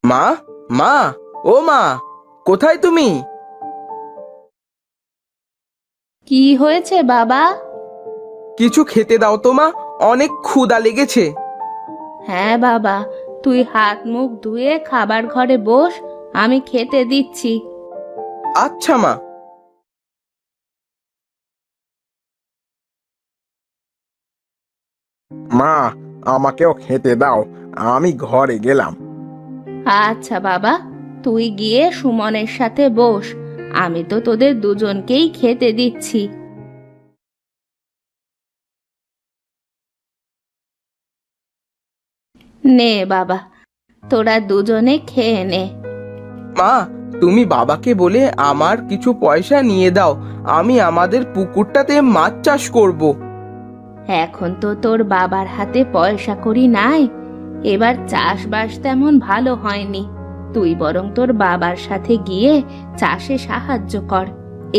মা, মা, ও মা, কোথায় তুমি? কি হয়েছে বাবা? কিছু খেতে দাও তো মা, অনেক ক্ষুধা লেগেছে। হ্যাঁ বাবা, তুই হাত মুখ ধুয়ে খাবার ঘরে বস, আমি খেতে দিচ্ছি। আচ্ছা মা। মা, আমাকেও খেতে দাও, আমি ঘরে গেলাম। আচ্ছা বাবা, তুই গিয়ে সুমনের সাথে বস, আমি তো তোদের দুজনকেই খেতে দিচ্ছি। নে বাবা, তোরা দুজনে খেয়ে নে। মা, তুমি বাবাকে বলে আমার কিছু পয়সা নিয়ে দাও, আমি আমাদের পুকুরটাতে মাছ চাষ করব। এখন তো তোর বাবার হাতে পয়সা কড়ি নাই, এবার চাষবাস তেমন ভালো হয়নি। তুই বরং তোর বাবার সাথে গিয়ে চাষে সাহায্য কর।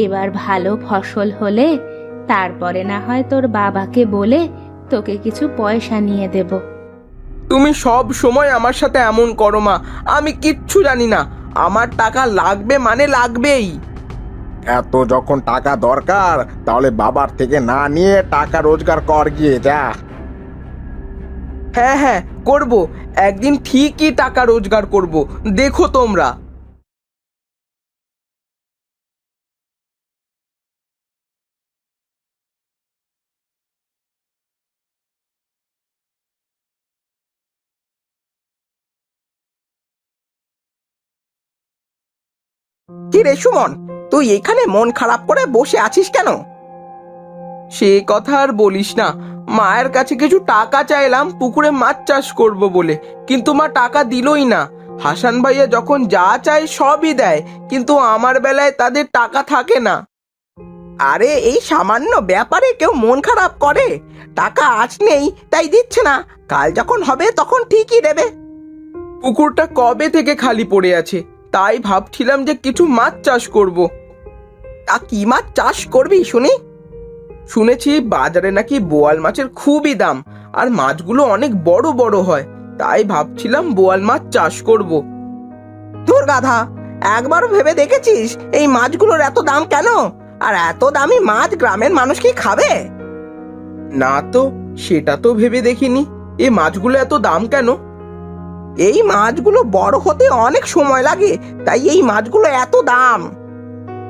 এবার ভালো ফসল হলে তারপরে না হয় তোর বাবাকে বলে তোকে কিছু পয়সা নিয়ে দেব। তুমি সব সময় আমার সাথে এমন করো মা, আমি কিচ্ছু জানি না। আমার টাকা লাগবে মানে লাগবেই। এত যখন টাকা দরকার, তাহলে বাবার থেকে না নিয়ে টাকা রোজগার কর গিয়ে যা। হ্যাঁ হ্যাঁ, করব। একদিন ঠিকই টাকা রোজগার করব, দেখো তোমরা। কি রে সুমন, তুই এখানে মন খারাপ করে বসে আছিস কেন? সে কথা আর বলিস না। মায়ের কাছে কিছু টাকা চাইলাম পুকুরে মাছ চাষ করব বলে, কিন্তু মা টাকা দিলই না। হাসান ভাইয়া যখন যা চায় সবই দেয়, কিন্তু আমার বেলায় তাদের টাকা থাকে না। আরে এই সামান্য ব্যাপারে কেউ মন খারাপ করে? টাকা আজ নেই তাই দিচ্ছে না, কাল যখন হবে তখন ঠিকই দেবে। পুকুরটা কবে থেকে খালি পড়ে আছে, তাই ভাবছিলাম যে কিছু মাছ চাষ করব। তা কি মাছ চাষ করবি শুনি? শুনেছি বাজারে নাকি বোয়াল মাছের খুবই দাম, আর মাছগুলো অনেক বড় বড় হয়। তাই ভাবছিলাম বোয়াল মাছ চাষ করব। ধুর গাধা, একবারও ভেবে দেখেছিস এই মাছগুলোর এত দাম কেন? আর এত দামি মাছ গ্রামের মানুষ কি খাবে? না তো, সেটা তো ভেবে দেখিনি। এ মাছগুলো এত দাম কেন? এই মাছগুলো বড় হতে অনেক সময় লাগে, তাই এই মাছগুলো এত দাম।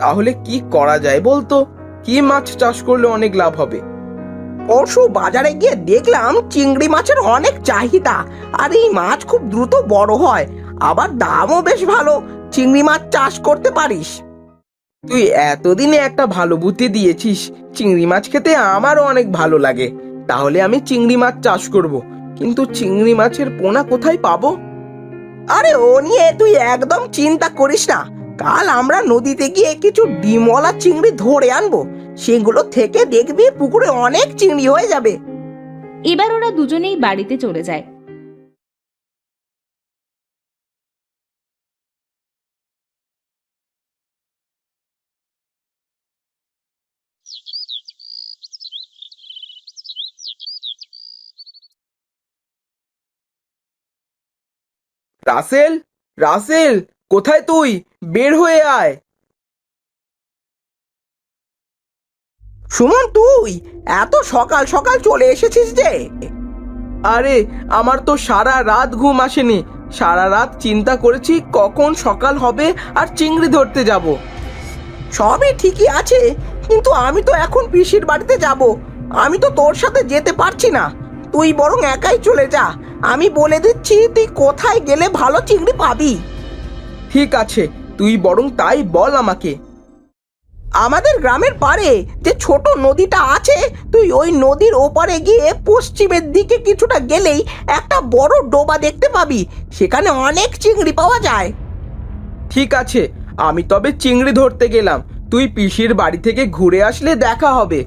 তাহলে কি করা যায় বলতো? কি মাছ চাষ করলে অনেক লাভ হবে? পরশু বাজারে গিয়ে দেখলাম চিংড়ি মাছের অনেক চাহিদা, আর এই মাছ খুব দ্রুত বড় হয়, আবার দামও বেশ ভালো। চিংড়ি মাছ চাষ করতে পারিস। তুই এতদিনে একটা ভালো বুদ্ধি দিয়েছিস। চিংড়ি মাছ খেতে আমারও অনেক ভালো লাগে। তাহলে আমি চিংড়ি মাছ চাষ করব, কিন্তু চিংড়ি মাছের পোনা কোথায় পাবো? আরে ও নিয়ে তুই একদম চিন্তা করিস না, কাল আমরা নদীতে গিয়ে কিছু ডিমওয়ালা চিংড়ি ধরে আনবো, সেগুলো থেকে দেখবি পুকুরে অনেক চিংড়ি হয়ে যাবে। এবার ওরা দুজনেই বাড়িতে চলে যায়। রাসেল, রাসেল, কোথায় তুই? বের হয়ে আয়। সুমন, তুই এত সকাল সকাল চলে এসেছিস যে? আরে, আমার তো সারা রাত ঘুম আসেনি। সারা রাত চিন্তা করেছি কখন সকাল হবে আর চিংড়ি ধরতে যাব। সবই ঠিকই আছে, কিন্তু আমি তো এখন পিসির বাড়িতে যাব, আমি তো তোর সাথে যেতে পারছি না। তুই বরং একাই চলে যা, আমি বলে দিচ্ছি তুই কোথায় গেলে ভালো চিংড়ি পাবি। ঠিক আছে, তুই বরং তাই বল আমাকে। আমাদের গ্রামের পাড়ে যে ছোট নদীটা আছে, তুই ওই নদীর ওপারে গিয়ে পশ্চিমের দিকে কিছুটা গেলেই একটা বড় ডোবা দেখতে পাবি, সেখানে অনেক চিংড়ি পাওয়া যায়। ঠিক আছে, আমি তবে চিংড়ি ধরতে গেলাম। তুই পিসির বাড়ি থেকে ঘুরে আসলে দেখা হবে।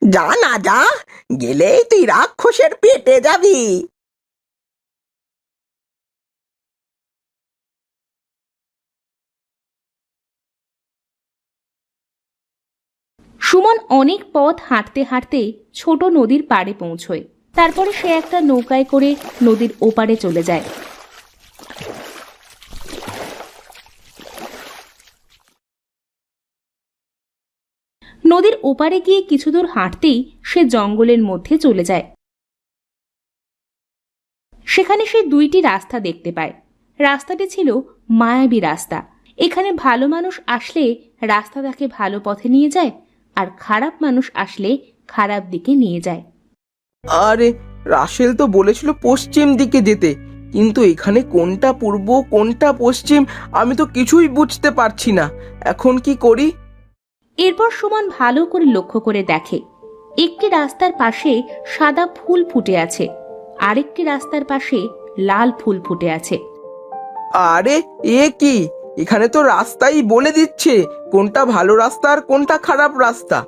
যা না যা, গেলেই তুই রাক্ষসের পেটে যাবি। সুমন অনেক পথ হাঁটতে হাঁটতে ছোট নদীর পাড়ে পৌঁছয়। তারপরে সে একটা নৌকায় করে নদীর ওপারে চলে যায়। নদীর ওপারে গিয়ে কিছু দূর হাঁটতেই সে জঙ্গলের মধ্যে চলে যায়। সেখানে সে দুইটি রাস্তা দেখতে পায়। রাস্তাটি ছিল মায়াবী রাস্তা। এখানে ভালো মানুষ আসলে রাস্তা তাকে ভালো পথে নিয়ে যায়, আর খারাপ মানুষ আসলে খারাপ দিকে নিয়ে যায়। আরে, রাসেল তো বলেছিল পশ্চিম দিকে যেতে, কিন্তু এখানে কোনটা পূর্ব কোনটা পশ্চিম আমি তো কিছুই বুঝতে পারছি না। এখন কি করি? এরপর সুমন ভালো করে লক্ষ্য করে দেখে একটি রাস্তার পাশে সাদা ফুল ফুটে আছে, আরেকটি রাস্তার পাশে লাল ফুল ফুটে আছে। আরে, এ কি? এখানে তো রাস্তাই বলে দিচ্ছে কোনটা ভালো রাস্তা আর কোনটা খারাপ রাস্তা।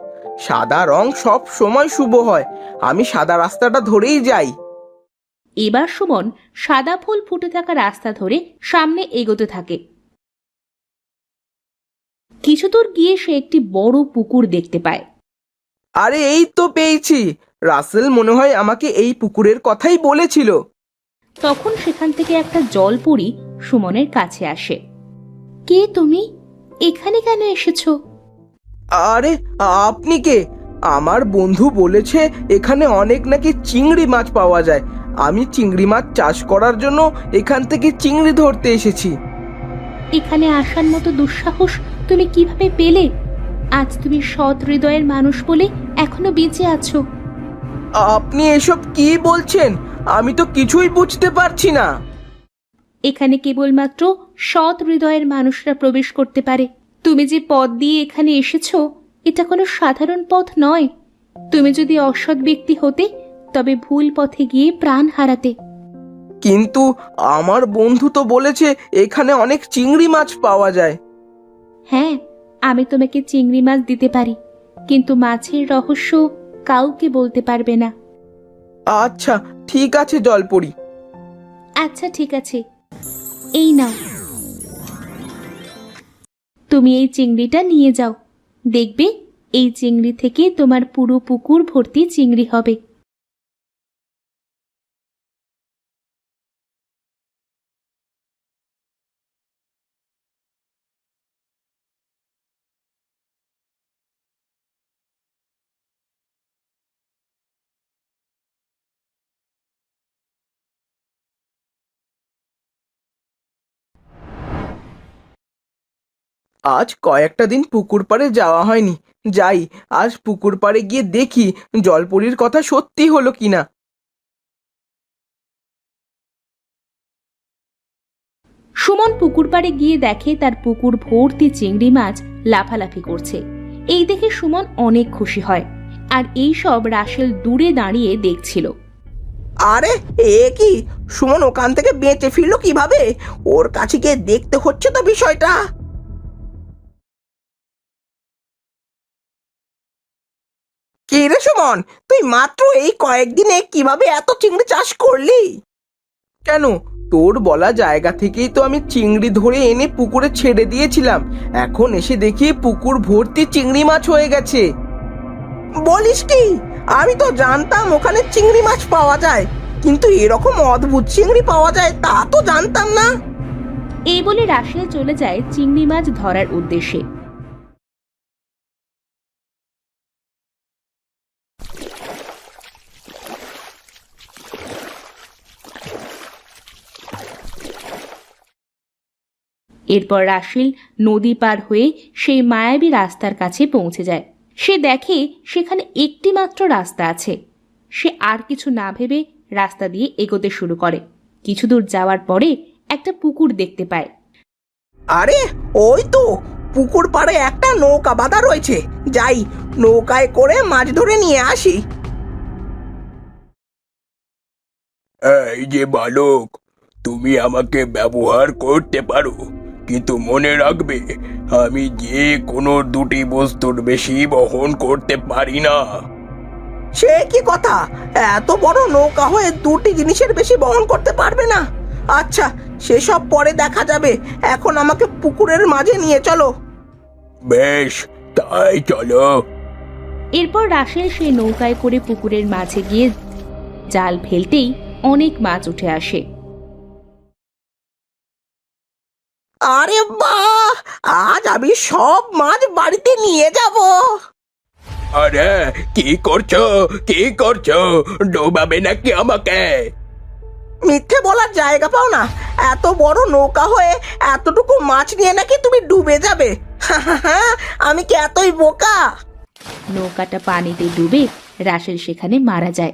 সাদা রং সব সময় শুভ হয়, আমি সাদা রাস্তাটা ধরেই যাই। এবার সুমন সাদা ফুল ফুটে থাকা রাস্তা ধরে সামনে এগোতে থাকে। কিছু দূর গিয়ে সে একটি বড় পুকুর দেখতে পায়। আরে, এই তো পেয়েছি। রাসেল মনে হয় আমাকে এই পুকুরের কথাই বলেছিল। তখন সেখান থেকে একটা জলপরী সুমনের কাছে আসে। কে তুমি? এখানে কেন এসেছো? আরে, আপনি কে? আমার বন্ধু বলেছে এখানে অনেক নাকি চিংড়ি মাছ পাওয়া যায়। আমি চিংড়ি মাছ চাষ করার জন্য এখান থেকে চিংড়ি ধরতে এসেছি। এখানে আসার মতো দুঃসাহস তুমি কিভাবে পেলে? আজ তুমি সৎ হৃদয়ের মানুষ বলে এখনো বেঁচে আছো। আপনি এসব কি বলছেন? আমি তো কিছুই বুঝতে পারছি না। এখানে কেবলমাত্র সৎ হৃদয়ের মানুষরা প্রবেশ করতে পারে। তুমি যে পথ দিয়ে এখানে এসেছো এটা কোনো সাধারণ পথ নয়। তুমি যদি অসৎ ব্যক্তি হতে তবে ভুল পথে গিয়ে প্রাণ হারাতে। কিন্তু আমার বন্ধু তো বলেছে এখানে অনেক চিংড়ি মাছ পাওয়া যায়। হ্যাঁ, আমি তোমাকে চিংড়ি মাছ দিতে পারি, কিন্তু মাছের রহস্য কাউকে বলতে পারবে না। আচ্ছা, ঠিক আছে জলপরি। আচ্ছা ঠিক আছে, এই নাও, তুমি এই চিংড়িটা নিয়ে যাও। দেখবে এই চিংড়ি থেকে তোমার পুরো পুকুর ভর্তি চিংড়ি হবে। আজ কয়েকটা দিন পুকুর পাড়ে যাওয়া হয়নি। যাই, আজ পুকুর পাড়ে গিয়ে দেখি জলপরির কথা সত্যি হলো কিনা। সুমন পুকুর পাড়ে গিয়ে দেখে তার পুকুর ভর্তি চিংড়ি মাছ লাফালাফি করছে। এই দেখে সুমন অনেক খুশি হয়, আর এই সব রাসেল দূরে দাঁড়িয়ে দেখছিল। আরে, এ কি? সুমন ওখান থেকে বেঁচে ফিরলো কিভাবে? ওর কাছে গিয়ে দেখতে হচ্ছে তো বিষয়টা। কি রে সুমন, তুই মাত্র এই কয়েকদিনে কিভাবে এত চিংড়ি চাষ করলি? কেন, তোর বলা জায়গা থেকেই তো আমি চিংড়ি ধরে এনে পুকুরে ছেড়ে দিয়েছিলাম। এখন এসে দেখি পুকুর ভর্তি চিংড়ি মাছ হয়ে গেছে। বলিস কি? আমি তো জানতাম ওখানে চিংড়ি মাছ পাওয়া যায়, কিন্তু এরকম অদ্ভুত চিংড়ি পাওয়া যায় তা তো জানতাম না। এই বলে রাসেল চলে যায় চিংড়ি মাছ ধরার উদ্দেশ্যে। এরপর রাসেল নদী পার হয়ে সেই মায়াবী রাস্তার কাছে পৌঁছে যায়। সে দেখে সেখানে একটি মাত্র রাস্তা আছে। সে আর কিছু না ভেবে রাস্তা দিয়ে এগোতে শুরু করে। কিছু দূর যাওয়ার পরে একটা পুকুর দেখতে পায়। আরে, ওই তো পুকুর পাড়ে একটা নৌকা বাঁধা রয়েছে। যাই, নৌকায় করে মাছ ধরে নিয়ে আসি। এই যে বালক, তুমি আমাকে ব্যবহার করতে পারো, কিন্তু মনে রাখবে আমি যে কোনো দুটি বস্তুর বেশি বহন করতে পারি না। সে কি কথা? এত বড় নৌকা হয়ে দুটি জিনিসের বেশি বহন করতে পারবে না? আচ্ছা, সেসব পরে দেখা যাবে। এখন আমাকে পুকুরের মাঝে নিয়ে চলো। বেশ, তাই চলো। এরপর রাসেল সেই নৌকায় করে পুকুরের মাঝে গিয়ে জাল ফেলতেই অনেক মাছ উঠে আসে। আরে বাহ, আজ আমি সব মাছ বাড়িতে নিয়ে যাব। আরে কি করছো, কি করছো? ডোবাবে নাকি আমাকে? মিথ্যে বলার জায়গা পাও না। এত বড় নৌকা হয়ে এতটুকু মাছ নিয়ে নাকি তুমি ডুবে যাবে? আমি কি এতই বোকা? নৌকাটা পানিতে ডুবে রাসেল সেখানে মারা যায়।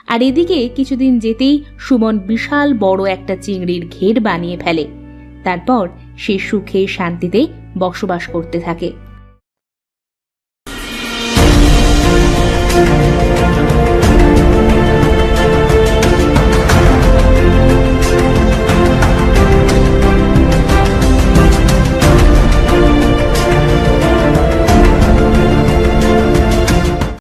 আর এদিকে কিছুদিন যেতেই সুমন বিশাল বড় একটা চিংড়ির ঘের বানিয়ে ফেলে। তারপর সে সুখে শান্তিতে বসবাস করতে থাকে।